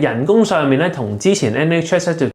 人工上面咧，同之前 NHS 就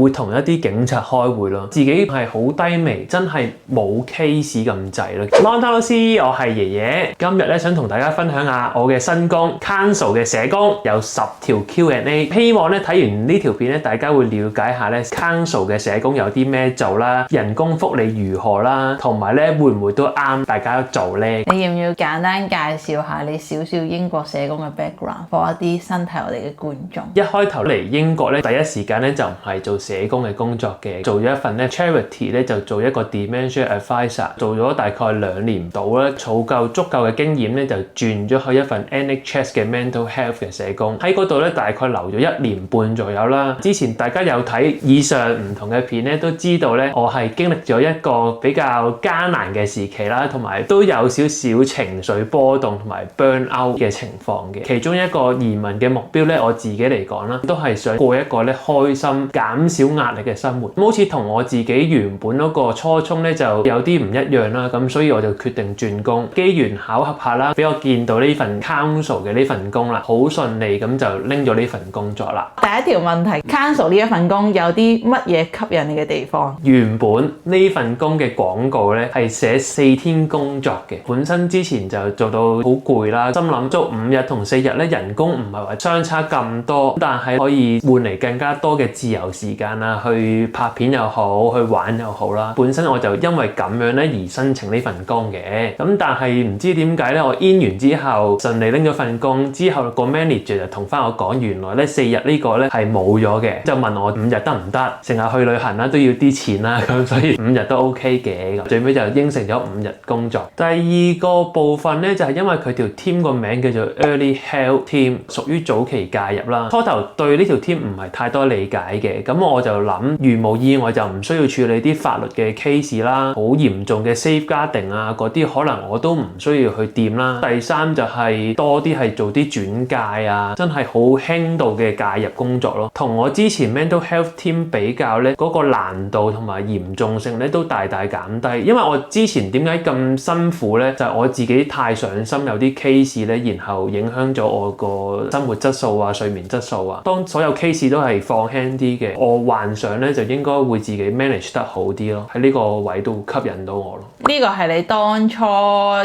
會同一啲警察開會咯，自己係好低微，真係冇 case 咁滯咯。Long time no see，我係爺爺，今日咧想同大家分享下我嘅新工 Counsel 嘅社工，有10條 Q&A， 希望咧睇完呢條片咧，大家會了解下咧 Counsel 嘅社工有啲咩做啦，人工福利如何啦，同埋咧會唔會都啱大家做咧？你要唔要簡單介紹下你少少英國社工嘅 background， 幫一啲新睇我哋嘅觀眾？一開頭嚟英國咧，第一時間咧就唔係做社工嘅工作嘅，做咗一份咧 charity 咧就做一個 dementia advisor， 做咗大概2年到啦，儲夠足夠嘅經驗咧就轉咗去一份 NHS 嘅 mental health 嘅社工，喺嗰度咧大概留咗1年半左右啦。之前大家有睇以上唔同嘅片咧，都知道咧我係經歷咗一個比較艱難嘅時期啦，同埋都有少少情緒波動同埋 burn out 嘅情況嘅。其中一個移民嘅目標咧，我自己嚟講啦，都係想過一個咧開心、減少壓力嘅生活。好似同我自己原本嗰個初衷咧就有啲唔一樣啦，咁所以我就決定轉工。機緣巧合下啦，俾我見到呢份 Counsel 嘅呢份工啦，好順利咁就拎咗呢份工作啦。第一條問題 ，Counsel 呢一份工有啲乜嘢吸引你嘅地方？原本呢份工嘅廣告咧係寫4天工作嘅，本身之前就做到好攰啦，心諗做5日同4日咧人工唔係話相差咁多，但係可以換嚟更加多嘅自由時間啦，去拍片又好，去玩又好啦。本身我就因為咁樣咧而申請呢份工嘅，咁但係唔知點解咧，我 in 完之後順利拎咗份工之後，個 manager 就同翻我講，原來咧4日呢個咧係冇咗嘅，就問我5日得唔得？成日去旅行啦都要啲錢啦，咁所以5日都 OK 嘅。最尾就應承咗5日工作。第二個部分咧就係因為佢條 team 個名叫做 Early Help Team， 屬於早期介入啦。初頭對呢條 team 唔係太多理解嘅，咁我就諗如無意外就唔需要處理啲法律嘅 case 啦，好嚴重嘅 safeguarding 啊嗰啲可能我都唔需要去掂啦。第三就係多啲係做啲轉介啊，真係好輕度嘅介入工作咯。同我之前 mental health team 比較咧，嗰個難度同埋嚴重性咧都大大減低。因為我之前點解咁辛苦咧，就係我自己太上心，有啲 case 咧，然後影響咗我個生活質素啊、睡眠質素啊。當所有 case 都係放輕啲嘅，我幻想咧就應該會自己 manage 得好啲咯。喺呢個位都吸引到我咯。呢個係你當初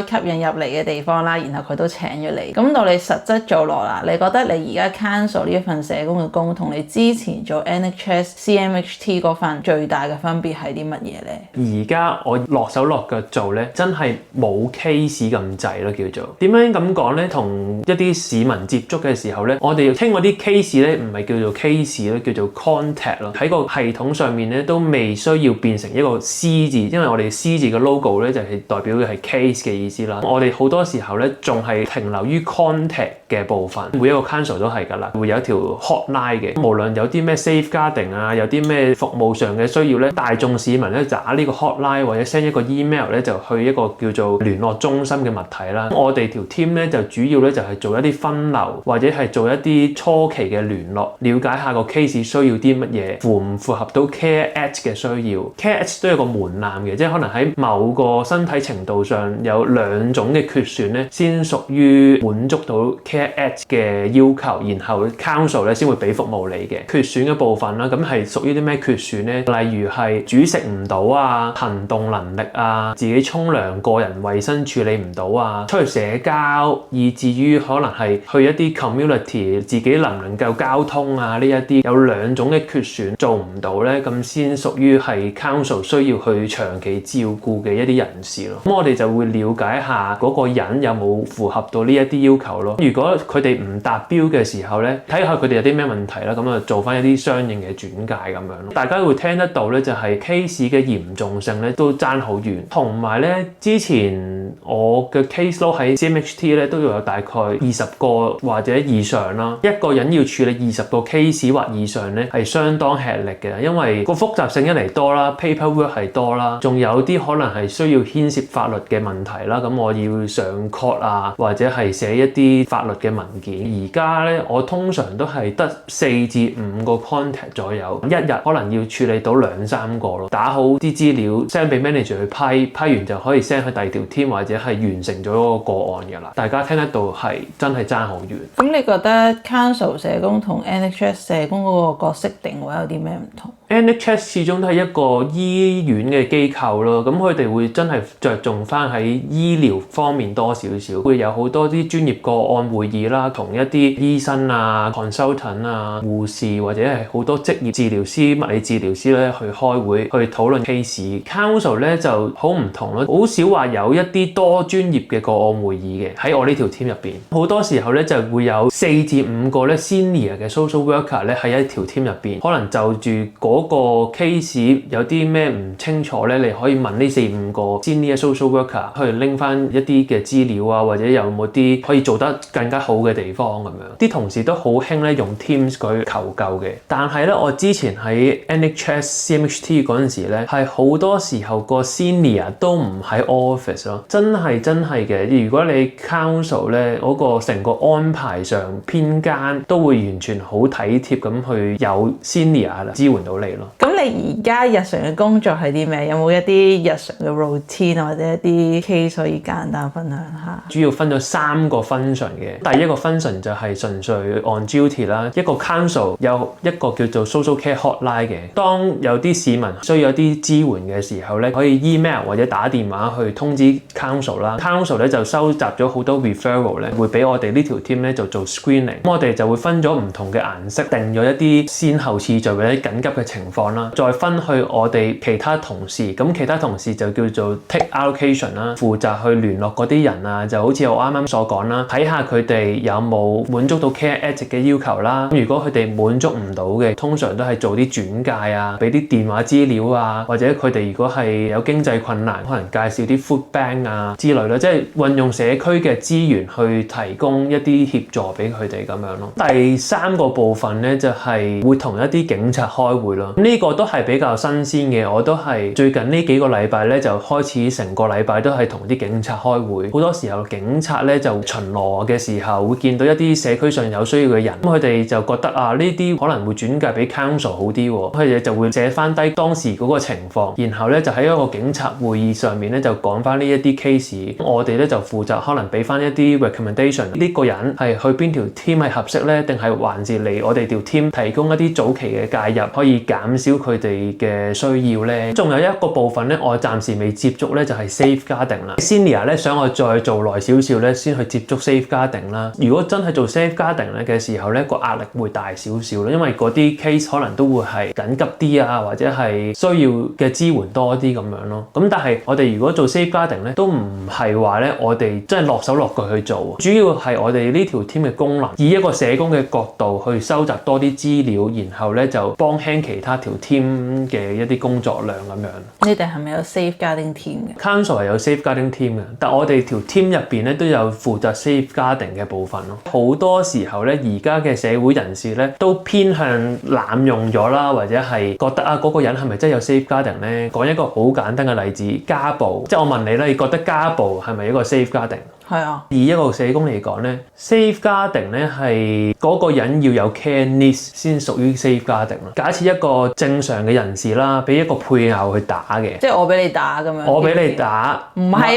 吸引入嚟嘅地方啦，然後佢都請咗你。咁到你實質做落啦，你覺得你而家 Counsel 呢一份社工嘅工，同你之前做 NHS CMHT 嗰份最大嘅分別係啲乜嘢咧？而家我落手落腳做咧，真係冇 case 咁滯咯，叫做點樣咁講咧？同一啲市民接觸嘅時候咧，我哋聽嗰啲 case 咧，唔係叫做 case 咯，叫做 contact 咯。喺個系統上面咧，都未需要變成一個 C 字，因為我哋 C 字嘅 logo 咧就係代表嘅係 case 嘅意思啦。我哋好多時候咧，仲係停留於 contact 嘅部分。每一個 Counsel 都係㗎啦，會有一條 hotline 嘅。無論有啲咩 safeguarding 啊，有啲咩服務上嘅需要咧，大眾市民咧就打呢個 hotline 或者 send 一個 email 咧，就去一個叫做聯絡中心嘅物體啦。我哋條 team 咧就主要咧就係做一啲分流，或者係做一啲初期嘅聯絡，了解下個 case 需要啲乜嘢，符唔符合到 Care Act 嘅需要。Care Act 都有個門檻嘅，即係可能喺某個身體程度上有2種嘅缺損咧，先屬於滿足到 Care Act 嘅要求，然後 Counsel 咧先會俾服務你嘅。缺損嘅部分啦，咁係屬於啲咩缺損咧？例如係煮食唔到啊，行動能力啊，自己沖涼個人衛生處理唔到啊，出去社交，以至於可能係去一啲 community 自己能唔能夠交通啊，呢一啲有2種嘅缺損做唔到咧，咁先屬於係 Counsel 需要去長期照顧嘅一啲人士咯。咁我哋就會了解下嗰個人有冇符合到呢一啲要求咯。如果佢哋唔達標嘅時候咧，睇下佢哋有啲咩問題啦，咁啊做翻一啲相應嘅轉介咁樣咯。大家會聽得到咧，就係 case 嘅嚴重性咧都爭好遠，同埋咧之前我嘅 case load 喺 CMHT 咧都要有大概20個或者以上啦。一個人要處理20個 case 或以上咧係相當吃力嘅，因為個複雜性一嚟多啦，paperwork 係多啦，仲有啲可能係需要牽涉法律嘅問題啦，咁我要上 court 啊，或者係寫一啲法律嘅文件。而家咧，我通常都係得4至5個 contact 左右，一日可能要處理到2-3個咯。打好啲資料 send 俾 manager 去批完就可以 send 去第二條 team 或者係完成咗嗰個個案㗎啦。大家聽得到係真係爭好遠。咁你覺得 Counsel 社工同 NHS 社工嗰個角色定位有啲咩唔同？NHS 始終都係一個醫院嘅機構咯，咁佢哋會真係着重翻喺醫療方面多少少，會有好多啲專業個案會議啦，同一啲醫生啊、consultant 啊、護士或者係好多職業治療師、物理治療師咧去開會去討論 case。Counsel 咧就好唔同咯，好少話有一啲多專業嘅個案會議嘅喺我呢條 team 入邊，好多時候咧就會有4至5個咧 senior 嘅 social worker 咧喺一條 team 入邊，可能就住嗰個 case 有啲咩唔清楚咧，你可以問呢4-5個 senior social worker 去拎翻一啲嘅資料啊，或者有冇啲可以做得更加好嘅地方咁樣。啲同事都好興咧用 Teams 去求救嘅，但係咧我之前喺 NHS CMHT 嗰陣時咧，係好多時候個 senior 都唔喺 office 咯，真係嘅。如果你 counsel 咧嗰個成個安排上偏間，都會完全好體貼咁去有 senior 支援到你咯。咁你而家日常嘅工作係啲咩？有冇一啲日常嘅 routine 或者一啲 case 可以簡單分享下？主要分咗3個 function 嘅。第一個 function 就係純粹 on duty 啦，一個 counsel 有一個叫做 social care hotline 嘅。當有啲市民需要一啲支援嘅時候咧，可以 email 或者打電話去通知 counsel 啦。counsel 咧就收集咗好多 referral 咧，會俾我哋呢條 team 咧就做 screening。咁我哋就會分咗唔同嘅顏色，定咗一啲先後次序或者緊急嘅情況啦，再分去我哋其他同事。咁其他同事就叫做 take allocation 啦，負責去聯絡嗰啲人啊，就好似我啱啱所講啦，睇下佢哋有冇滿足到 care ethic 嘅要求啦。如果佢哋滿足唔到嘅，通常都係做啲轉介啊，俾啲電話資料啊，或者佢哋如果係有經濟困難，可能介紹啲 food bank 啊之類啦，即係運用社區嘅資源去提供一啲協助俾佢哋咁樣咯。第3個部分咧就係會同一啲警察開會咯。呢個都係比較新鮮嘅，我都係最近呢幾個禮拜咧就開始成個禮拜都係同啲警察開會。好多時候警察咧就巡邏嘅時候會見到一啲社區上有需要嘅人，咁佢哋就覺得啊，呢啲可能會轉介俾 counsel 好啲喎，佢哋就會寫翻低當時嗰個情況，然後咧就喺一個警察會議上面咧就講翻呢一啲 case。我哋咧就負責可能俾翻一啲 recommendation，呢個人係去邊條 team 係合適咧，定係還是嚟我哋條 team 提供一啲早期嘅介入，可以減少佢哋嘅需要咧。仲有一個部分咧，我暫時未接觸咧，就係 safeguarding 啦。Senior 咧想我再做耐少少咧，先去接觸 safeguarding 啦。如果真係做 safeguarding 咧嘅時候咧，個壓力會大少少咯，因為嗰啲 case 可能都會係緊急啲啊，或者係需要嘅支援多啲咁樣咯。咁但係我哋如果做 safeguarding 咧，都唔係話咧我哋真係落手落腳去做，主要係我哋呢條 team 嘅功能，以一個社工嘅角度去收集多啲資料，然後咧就幫輕其他條 team 嘅一啲工作量咁樣。你哋係咪有 safeguarding team 嘅 ？Counsel 係有 safeguarding team 嘅，但我哋條 team 入邊咧都有負責 safeguarding 嘅部分咯。好多時候咧，而家嘅社會人士咧都偏向濫用咗啦，或者係覺得啊嗰個人係咪真係有 safeguarding 咧？講一個好簡單嘅例子，家暴，即係我問你咧，你覺得家暴係咪一個 safeguarding？係啊，以一個社工嚟講咧 ，safeguarding 咧係嗰個人要有 care needs 先屬於 safeguarding 咯。假設一個正常嘅人士啦，俾一個配偶去打嘅，即係我俾你打咁樣。我俾你打，唔係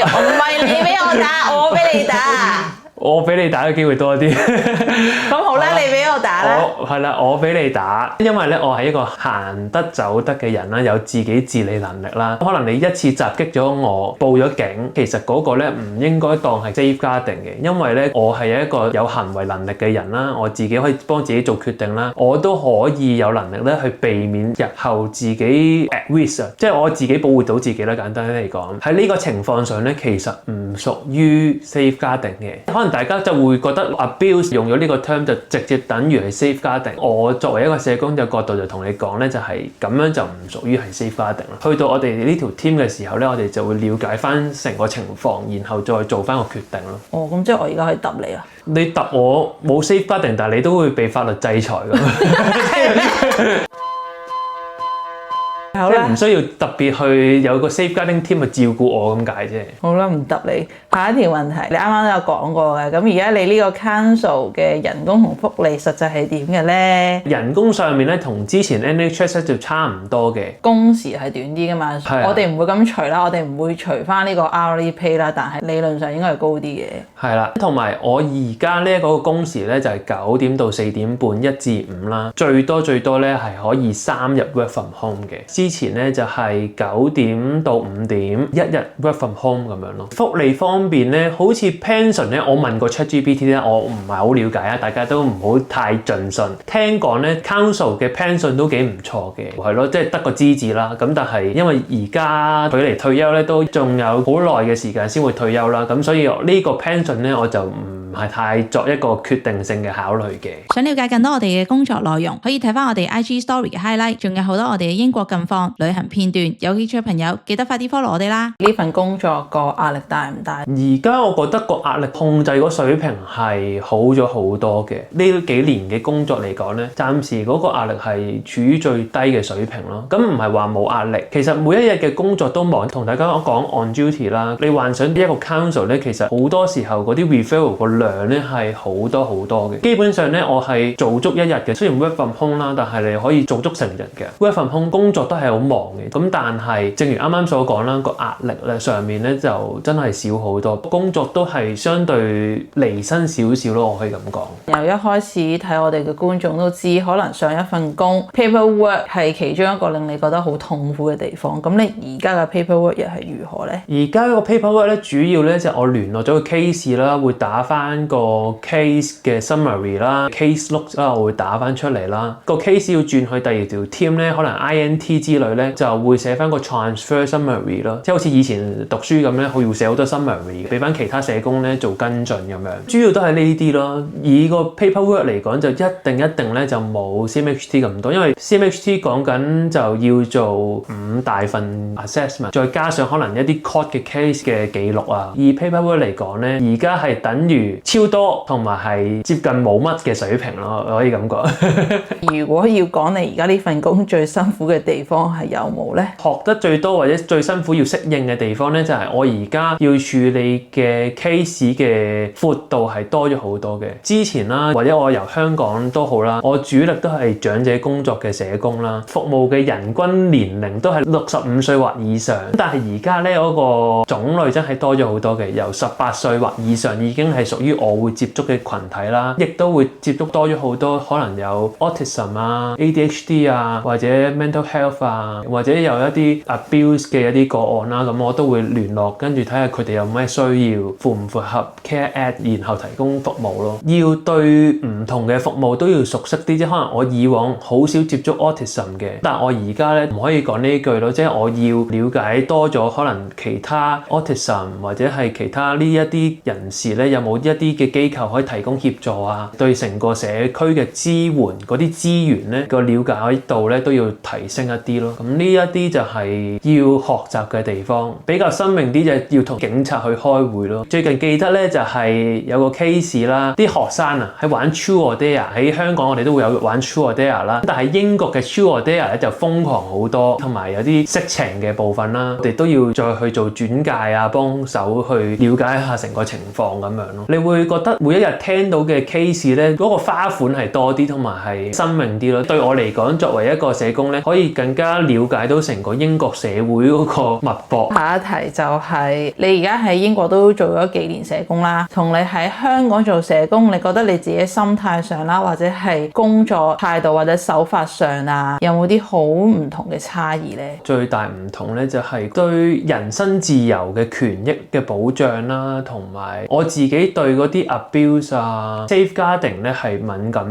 你俾我打，我俾你打。我俾你打嘅機會多啲。咁好啦，你俾我打啦。係啦，我俾你打，因為咧我係一個行得走得嘅人啦，有自己自理能力啦。可能你一次襲擊咗我，報咗警，其實嗰個咧唔應該當係 safeguarding 嘅，因為咧我係一個有行為能力嘅人啦，我自己可以幫自己做決定啦，我都可以有能力咧去避免日後自己 at risk 啊，即係我自己保護到自己啦。簡單啲嚟講，喺呢個情況上咧，其實唔屬於 safeguarding 嘅，可能大家就會覺得 abuse 用咗呢個 term 就直接等於係 safeguarding。我作為一個社工嘅角度就同你講咧，就係咁樣就唔屬於係 safeguarding 啦。去到我哋呢條 team 嘅時候咧，我哋就會了解翻成個情況，然後再做翻個決定咯。哦，咁即係我而家可以揼你啦。你揼我冇 safeguarding，但係你都會被法律制裁㗎。好啦，即係唔需要特別去有個 safeguarding team 去照顧我咁解啫。好啦，唔答你。下一條問題，你啱啱都有講過嘅，咁而家你呢個 council 嘅人工同福利實際係點嘅咧？人工上面咧同之前 NHS 就差唔多嘅，工時係短啲噶嘛，我哋唔會咁除啦，我哋唔會除翻呢個 hourly pay 啦，但係理論上應該係高啲嘅。係啦，同埋我而家呢個工時咧就係9點到4點半1至5啦，最多咧係可以3日 work from home 嘅。之前咧就係9點到5點1日 work from home 咁樣咯。福利方面咧，好似 pension 咧，我問過 ChatGPT 咧，我唔係好了解啊，大家都唔好太盡信。聽講咧 council 嘅 pension 都幾唔錯嘅，係咯，即係得個資字啦。咁但係因為而家距離退休咧都仲有好耐嘅時間先會退休啦，咁所以呢個 pension 咧我就唔係太作一個決定性嘅考慮嘅。想了解更多我哋嘅工作內容，可以睇翻我哋 IG Story 嘅 highlight， 仲有好多我哋嘅英國近況、旅行片段。有興趣嘅朋友記得快啲 follow 我哋啦！呢份工作個壓力大唔大？而家我覺得個壓力控制個水平係好咗好多嘅。呢幾年嘅工作嚟講咧，暫時嗰個壓力係處於最低嘅水平咯。咁唔係話冇壓力，其實每一日嘅工作都忙。同大家講 on duty 啦，你幻想一個 council 咧，其實好多時候嗰啲 referral 個量咧係好多嘅。基本上咧，我係做足一日嘅。雖然 work from home 啦，但係你可以做足成日嘅。work from home 工作都係好忙嘅。咁但係正如啱啱所講啦，個壓力咧上面咧就真係少好多。工作都係相對離身少少咯，我可以咁講。由一開始睇我哋嘅觀眾都知，可能上一份工 paperwork 係其中一個令你覺得好痛苦嘅地方。咁你而家嘅 paperwork 又係如何咧？而家個 paperwork 咧，主要咧就係我聯絡咗個 case 啦，會打翻個 case 嘅 summary 啦 ，case notes 啦，我會打翻出嚟啦。個 case 要轉去第二條 team 咧，可能 INT 之類咧，就會寫翻個 transfer summary 咯，即係好似以前讀書咁咧，佢要寫好多 summary 俾翻其他社工咧做跟進咁樣。主要都係呢啲咯。以個 paperwork 嚟講，就一定咧就冇 CMHT 咁多，因為 CMHT 講緊就要做5大份 assessment， 再加上可能一啲 court 嘅 case 嘅記錄啊。以 paperwork 嚟講咧，而家係等於超多同埋係接近冇乜嘅水平咯，我可以咁講。如果要講你而家呢份工最辛苦嘅地方係有冇咧？學得最多或者最辛苦要適應嘅地方咧，就係我而家要處理嘅 case 嘅闊度係多咗好多嘅。之前啦，或者我由香港都好啦，我主力都係長者工作嘅社工啦，服務嘅人均年齡都係65歲或以上。但係而家咧嗰個種類真係多咗好多嘅，由18歲或以上已經係屬於我會接觸嘅群體啦，亦都會接觸多咗好多可能有 autism 啊、ADHD 啊，或者 mental health 啊，或者有一啲 abuse 嘅一啲個案啦，咁我都會聯絡，跟住睇下佢哋有咩需要，符唔符合 Care Act， 然後提供服務咯。要對唔同嘅服務都要熟悉啲，即係可能我以往好少接觸 autism 嘅，但係我而家咧唔可以講呢句咯，即係我要了解多咗可能其他 autism 或者係其他呢一啲人士咧，有冇一啲嘅機構可以提供協助啊？對成個社區嘅支援嗰啲資源咧個了解度咧都要提升一啲咯。咁呢一啲就係要學習嘅地方。比較新穎啲就係要同警察去開會咯。最近記得咧就係有個 case 啦，啲學生啊喺玩 Truth or Dare， 喺香港我哋都會有玩 Truth or Dare 啦，但係英國嘅 Truth or Dare 咧就瘋狂好多，同埋有啲色情嘅部分啦，我哋都要再去做轉介啊，幫手去了解一下成個情況咁樣咯。你會覺得每一日聽到嘅 case 咧，嗰個花款係多啲，同埋係新穎啲咯。對我嚟講，作為一個社工咧，可以更加了解到成個英國社會嗰個脈搏。下一題就係你而家喺英國都做咗幾年社工啦，同你喺香港做社工，你覺得你自己心態上啦，或者係工作態度或者手法上啊，有冇啲好唔同嘅差異咧？最大唔同咧就係對人身自由嘅權益嘅保障啦，同埋我自己對嗰啲 abuse 啊、safeguarding 咧係敏感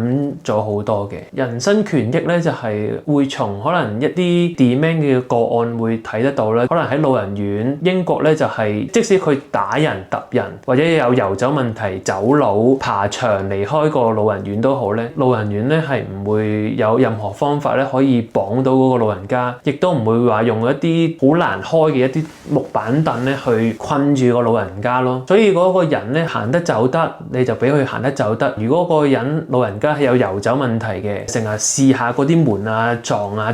咗好多嘅。人身權益咧就係會從可能一啲 demand 嘅個案會睇得到啦，可能喺老人院，英國咧就係即使佢打人、揼人或者有遊走問題、走佬、爬牆離開個老人院都好咧，老人院咧係唔會有任何方法咧可以綁到嗰個老人家，亦都唔會話用一啲好難開嘅一啲木板凳咧去困住個老人家咯。所以嗰個人咧行得走得，你就俾佢行得走得。如果個人老人家係有遊走問題嘅，成日試下嗰啲門啊撞下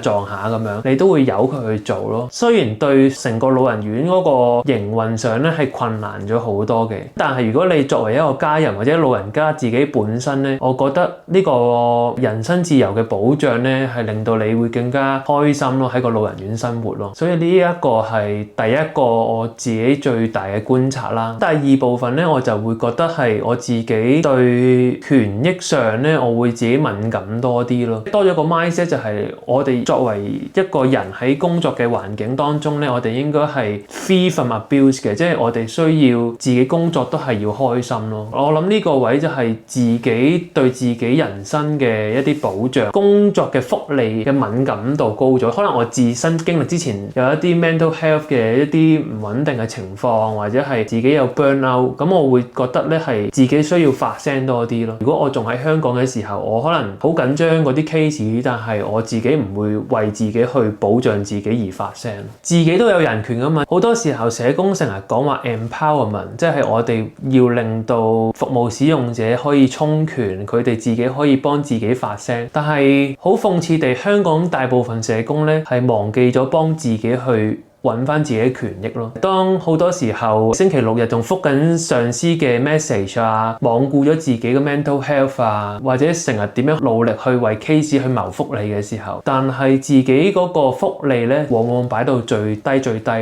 咁樣，你都會由佢去做咯。雖然對成個老人院嗰個營運上咧係困難咗好多嘅，但係如果你作為一個家人或者老人家自己本身咧，我覺得呢個人身自由嘅保障咧係令到你會更加開心咯，喺個老人院生活咯。所以呢一個係第一個我自己最大嘅觀察啦。第二部分咧，我就會覺得係我自己對權益上咧，我會自己敏感多啲咯。多咗個 mindset 就係我哋作為一個人喺工作嘅環境當中咧，我哋應該係 free from abuse 嘅，即係我哋需要自己工作都係要開心咯。我諗呢個位就係自己對自己人生嘅一啲保障，工作嘅福利嘅敏感度高咗。可能我自身經歷之前有一啲 mental health 嘅一啲唔穩定嘅情況，或者係自己有 burnout，咁我會覺得咧係自己需要發聲多啲咯。如果我仲喺香港嘅時候，我可能好緊張嗰啲 case， 但係我自己唔會為自己去保障自己而發聲。自己都有人權㗎嘛，好多時候社工成日講話 empowerment， 即係我哋要令到服務使用者可以充權，佢哋自己可以幫自己發聲。但係好諷刺地，香港大部分社工咧係忘記咗幫自己去揾翻自己嘅權益咯。當好多時候星期六日仲覆緊上司嘅 message 啊，罔顧咗自己嘅 mental health 啊，或者成日點樣努力去為 case 去謀福利嘅時候，但係自己嗰個福利咧，往往擺到最低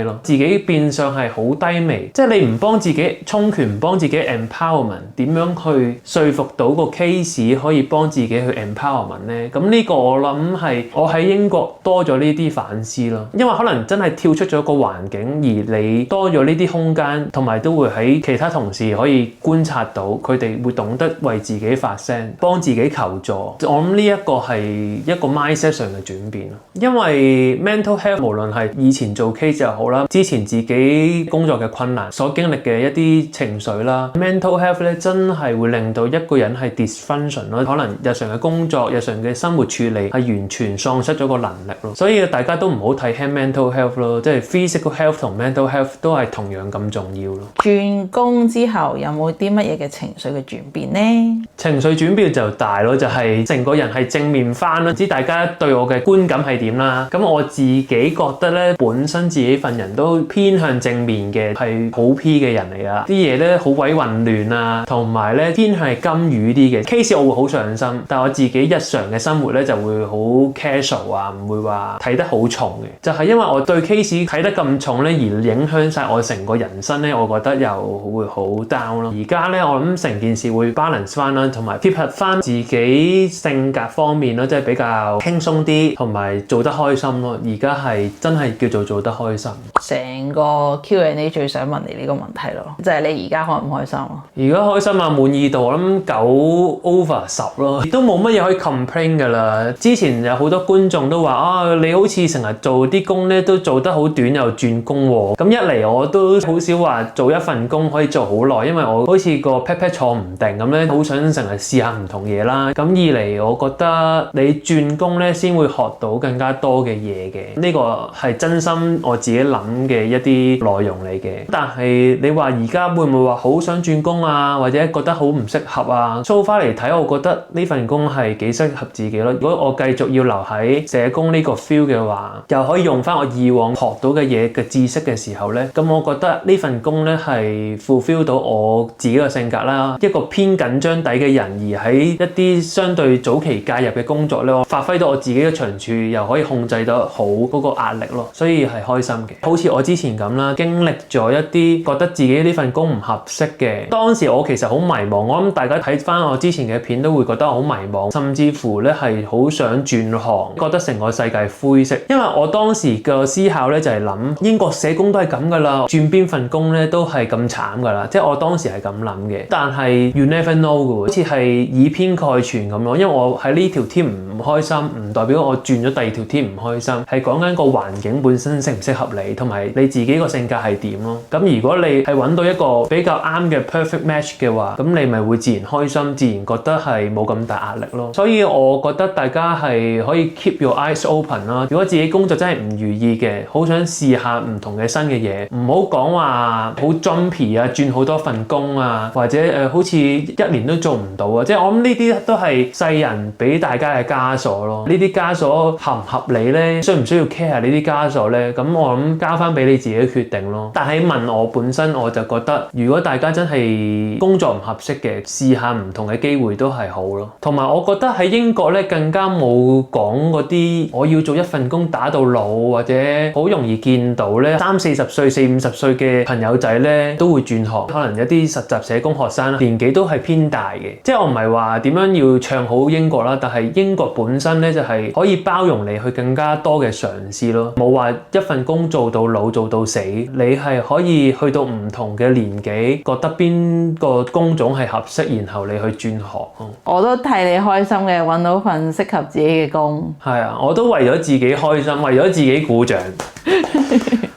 咯。自己變相係好低微，即係你唔幫自己充權，唔幫自己 empowerment， 點樣去說服到個 case 可以幫自己去 empowerment 咧？咁呢個我諗係我喺英國多咗呢啲反思咯，因為可能真係跳出咗個環境，而你多咗呢啲空間，同埋都會喺其他同事可以觀察到，佢哋會懂得為自己發聲，幫自己求助。我諗呢一個係一個 mindset 上嘅轉變咯。因為 mental health 無論係以前做 case 又好啦，之前自己工作嘅困難所經歷嘅一啲情緒啦 ，mental health 咧真係會令到一個人係 dysfunction 咯，可能日常嘅工作、日常嘅生活處理係完全喪失咗個能力咯。所以大家都唔好睇輕 mental health 咯，即係 physical health 同 mental health 都係同樣咁重要咯。轉工之後有冇啲乜嘢嘅情緒嘅轉變呢？情緒轉變就大咯，就係成個人係正面翻啦。唔知大家對我嘅觀感係點啦？咁我自己覺得咧，本身自己份人都偏向正面嘅，係好 P 嘅人嚟噶。啲嘢咧好鬼混亂啊，同埋咧偏向係金魚啲嘅 case，我會好上心，但我自己日常嘅生活咧就會好 casual 啊，唔會話睇得好重嘅。就係因為我對 case 睇得咁重咧，而影響晒我成個人生咧，我覺得又會好 down 咯。而家咧，我諗成件事會 balance 翻啦，同埋貼合翻自己性格方面咯，即係比較輕鬆啲，同埋做得開心咯。而家係真係叫做做得開心。成個 Q&A 最想問你呢個問題咯，就係你而家開唔開心啊？而家開心啊，滿意度我諗9 over 10咯，亦都冇乜嘢可以 complain 噶啦。之前有好多觀眾都話啊，你好似成日做啲工咧都做得好短又轉工喎。咁一嚟我都好少話做一份工可以做好耐，因為我好似個 pat 坐唔定咁咧，好想成日試下唔同嘢啦。咁二嚟我覺得你轉工咧先會學到更加多嘅嘢嘅，呢個係真心我自己諗嘅一啲內容嚟嘅。但係你話而家會唔會話好想轉工啊，或者覺得好唔適合啊？So far嚟睇，我覺得呢份工係幾適合自己咯。如果我繼續要留喺社工呢個 feel 嘅話，又可以用翻我以往學到嘅嘢嘅知識嘅時候咧，咁我覺得呢份工咧係 fulfill 到我自己嘅性格啦。一個偏緊張底嘅人，而喺一啲相對早期介入嘅工作咧，我發揮到我自己嘅長處，又可以控制得好嗰個壓力咯，所以係開心嘅。好似我之前咁啦，經歷咗一啲覺得自己呢份工唔合適嘅，當時我其實好迷茫。我諗大家睇翻我之前嘅片都會覺得我好迷茫，甚至乎咧係好想轉行，覺得成個世界灰色。因為我當時嘅思考咧就係諗，英國社工都係咁噶啦，轉邊份工咧都係咁慘噶啦，即係我當時係咁諗嘅。但係 you never know 嘅，好似係以偏概全咁咯。因為我喺呢條 team 唔開心，唔代表我轉咗第二條 team 唔開心，係講緊個環境本身適唔適合你，同埋你自己個性格係點咯。咁如果你係揾到一個比較啱嘅 perfect match 嘅話，咁你咪會自然開心，自然覺得係冇咁大壓力咯。所以我覺得大家係可以 keep your eyes open 啦。如果自己工作真係唔如意嘅，好想試下唔同嘅新嘅嘢，唔好講話好 jumpy 啊，轉好多份工啊，或者好似一年都做唔到啊，即係我諗呢啲都係世人俾大家嘅枷鎖咯。呢啲枷鎖合唔合理呢？需唔需要 care 呢啲枷鎖呢？咁我諗交翻俾你自己決定咯。但係問我本身，我就覺得如果大家真係工作唔合適嘅，試下唔同嘅機會都係好咯。同埋我覺得喺英國咧更加冇講嗰啲我要做一份工打到老，或者好容易見到咧30-40歲、40-50歲嘅朋友仔咧都會轉行，可能有啲實習社工學生年紀都係偏大嘅。即係我唔係話點樣要唱好英國啦，但係英國本身咧就係可以包容你去更加多嘅嘗試咯，冇話一份工做到老做到死，你係可以去到唔同嘅年紀，覺得邊個工種係合適，然後你去轉行。我都替你開心嘅，揾到份適合自己嘅工。係啊，我都為咗自己開心，為咗自己鼓掌。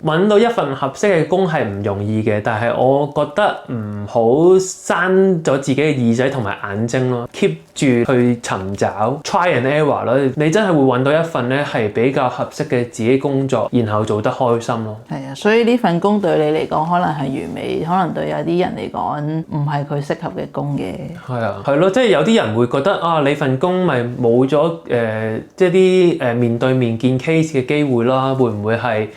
揾到一份合適嘅工係唔容易嘅，但係我覺得唔好閂咗自己嘅耳仔同埋眼睛咯 ，keep 住去尋找 try and error 咯。你真係會揾到一份咧係比較合適嘅自己工作，然後做得開心咯。係啊，所以呢份工對你嚟講可能係完美，可能對有啲人嚟講唔係佢適合嘅工嘅。係啊，係咯，即係有啲人會覺得啊，你份工咪冇咗即係啲面對面見 case 嘅機會啦，會唔會係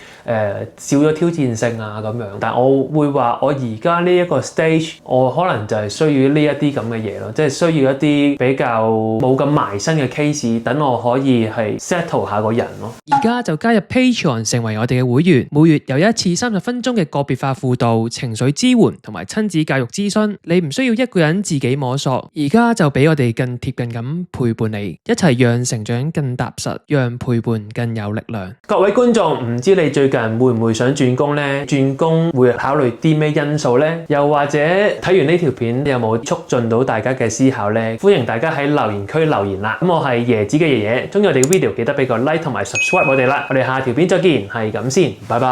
少咗挑戰性啊咁樣？但我會話我而家呢一個 stage，我可能就係需要呢一啲咁嘅嘢咯，即係需要一啲比較冇咁埋身嘅 case， 等我可以係 settle 下個人咯。而家就加入 Patreon 成為我哋嘅會員，每月有一次30分鐘嘅個別化輔導、情緒支援同埋親子教育諮詢，你唔需要一個人自己摸索，而家就俾我哋更貼近咁陪伴你，一齊讓成長更踏實，讓陪伴更有力量。各位觀眾，唔知你最近會唔會想轉工呢？轉工會考慮啲咩因素呢？又或者睇完呢條片有冇促進到大家嘅思考呢？歡迎大家喺留言區留言啦！咁我係椰子嘅爺爺，中意我哋嘅 video 記得俾個 like 同埋 subscribe 我哋啦！我哋下條片再見，係咁先，拜拜。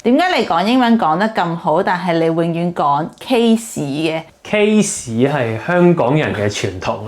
點解你講英文講得咁好，但係你永遠講 case 嘅？ case 係香港人嘅傳統。